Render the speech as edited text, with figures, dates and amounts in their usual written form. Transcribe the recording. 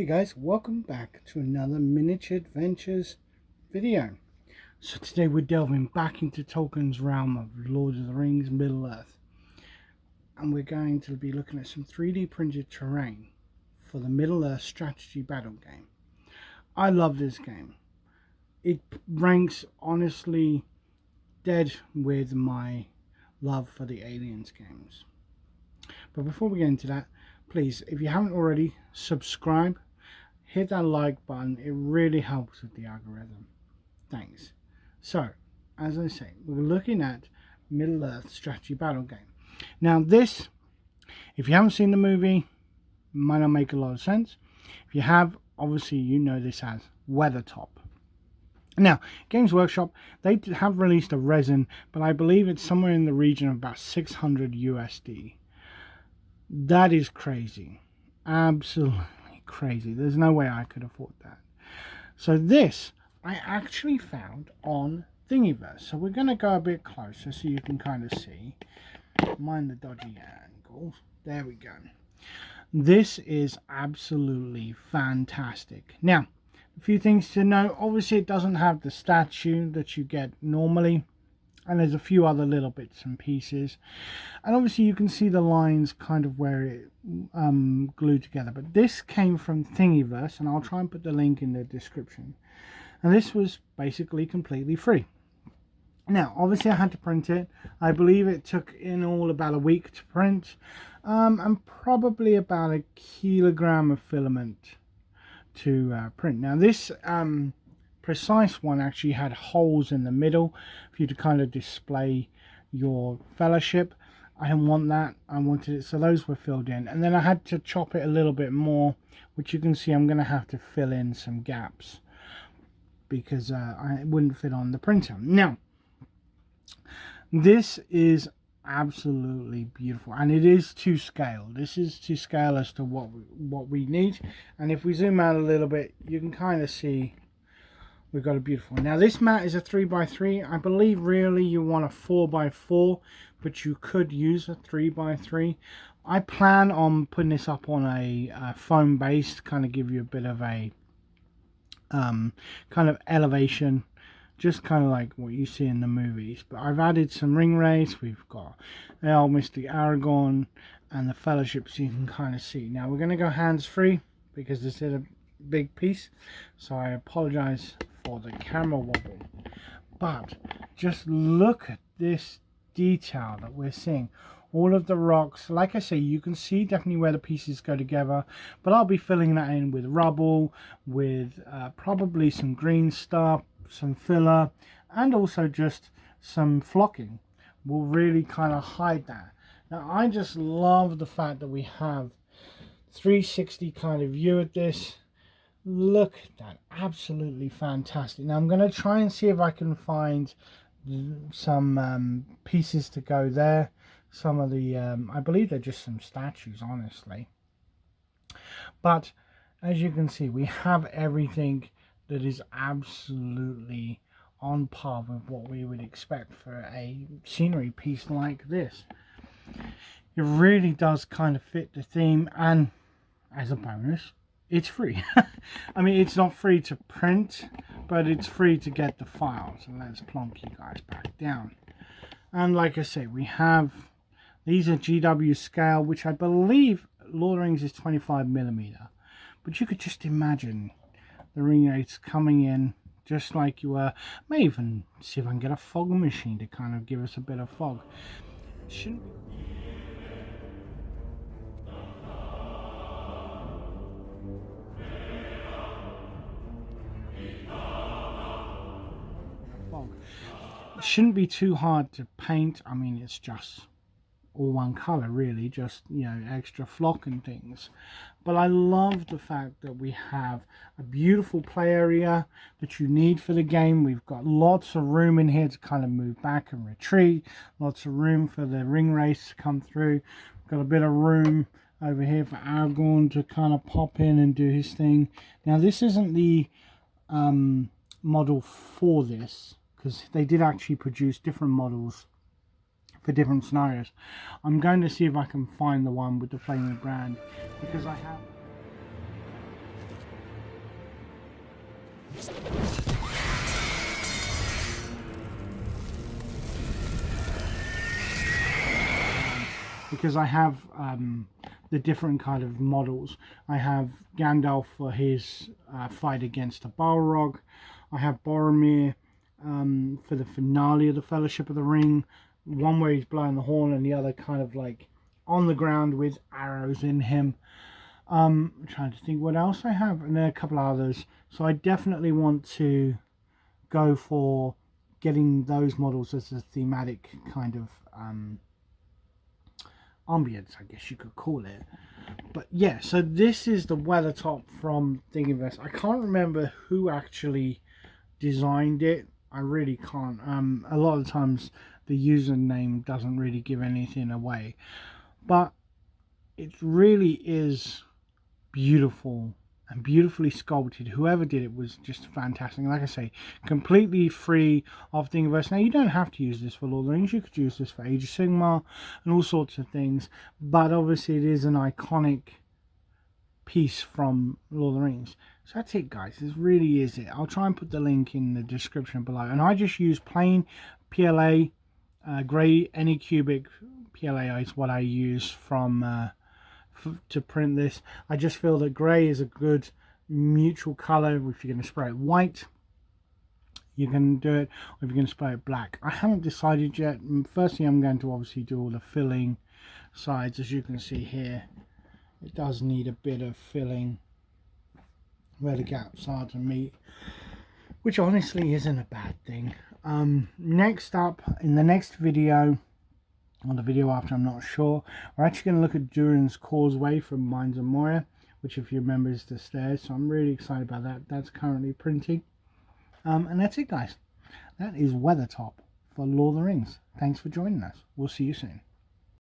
Hey guys, welcome back to another Miniature Adventures video. So today we're delving back into Tolkien's realm of Lord of the Rings, Middle-earth. And we're going to be looking at some 3D printed terrain for the Middle-earth strategy battle game. I love this game. It ranks honestly dead with my love for the Aliens games. But before we get into that, please, if you haven't already, subscribe. Hit that like button, it really helps with the algorithm. Thanks. So, as I say, we're looking at Middle-earth strategy battle game. Now this, if you haven't seen the movie, might not make a lot of sense. If you have, obviously you know this as Weathertop. Now, Games Workshop, they have released a resin, but I believe it's somewhere in the region of about 600 USD. That is crazy. Absolutely crazy. There's no way I could afford that. So this I actually found on Thingiverse. So we're going to go a bit closer so you can kind of see. Mind the dodgy angles. There we go. This is absolutely fantastic. Now, a few things to know. Obviously it doesn't have the statue that you get normally. And there's a few other little bits and pieces. And obviously you can see the lines kind of where it glued together. But this came from Thingiverse, and I'll try and put the link in the description. And this was basically completely free. Now, obviously I had to print it. I believe it took in all about a week to print. And probably about a kilogram of filament to print. Now this precise one actually had holes in the middle for you to kind of display your fellowship. I didn't want that. I wanted it so those were filled in, and then I had to chop it a little bit more, which you can see I'm going to have to fill in some gaps because it wouldn't fit on the printer. Now this is absolutely beautiful, and it is to scale. This is to scale as to what we need, and if we zoom out a little bit you can kind of see we've got a beautiful one. Now this mat is a 3x3. I believe really you want a 4x4, but you could use a 3x3. I plan on putting this up on a foam base to kind of give you a bit of a kind of elevation, just kind of like what you see in the movies. But I've added some ring race. We've got Mr. Aragorn and the Fellowship, so you can kind of see. Now we're going to go hands-free because this is a big piece, so I apologize for the camera wobble, but just look at this detail that we're seeing. All of the rocks, like I say, you can see definitely where the pieces go together, but I'll be filling that in with rubble, with probably some green stuff, some filler, and also just some flocking will really kind of hide that. Now I just love the fact that we have 360 kind of view at this. Look at that, absolutely fantastic. Now I'm going to try and see if I can find some pieces to go there. Some of the I believe they're just some statues, honestly, but as you can see we have everything that is absolutely on par with what we would expect for a scenery piece like this. It really does kind of fit the theme, and as a bonus it's free. I mean, it's not free to print, but it's free to get the file. So let's plonk you guys back down. And like I say, we have, these are GW scale, which I believe Lord of the Rings is 25mm. But you could just imagine the ring rates coming in just like you were. I may even see if I can get a fog machine to kind of give us a bit of fog. Shouldn't be It shouldn't be too hard to paint. I mean, it's just all one color really, just, you know, extra flock and things. But I love the fact that we have a beautiful play area that you need for the game. We've got lots of room in here to kind of move back and retreat, lots of room for the ring race to come through. We've got a bit of room over here for Aragorn to kind of pop in and do his thing. Now this isn't the model for this, because they did actually produce different models for different scenarios. I'm going to see if I can find the one with the flaming brand, because I have Because I have the different kind of models. I have Gandalf for his fight against the Balrog. I have Boromir for the finale of the Fellowship of the Ring. One where he's blowing the horn and the other kind of like on the ground with arrows in him. I'm trying to think what else I have, and then a couple others. So I definitely want to go for getting those models as a thematic kind of ambience, I guess you could call it. But yeah, so this is the Weathertop from Thingiverse. I can't remember who actually designed it. I really can't. A lot of times the username doesn't really give anything away, but it really is beautiful and beautifully sculpted. Whoever did it was just fantastic. And like I say, completely free of Thingiverse. Now, you don't have to use this for Lord of the Rings. You could use this for Age of Sigmar and all sorts of things. But obviously, it is an iconic piece from Lord of the Rings. So that's it, guys. This really is it. I'll try and put the link in the description below. And I just use plain PLA, grey, any cubic PLA is what I use from to print this. I just feel that grey is a good neutral colour. If you're going to spray it white, you can do it, or if you're going to spray it black. I haven't decided yet. Firstly, I'm going to obviously do all the filling sides. As you can see here, it does need a bit of filling where the gaps are to meet, which honestly isn't a bad thing. Next up, in the next video, or the video after, I'm not sure, we're actually going to look at Durin's Causeway from Mines of Moria, which, if you remember, is the stairs. So I'm really excited about that. That's currently printing. And that's it, guys. That is Weathertop for Lord of the Rings. Thanks for joining us. We'll see you soon.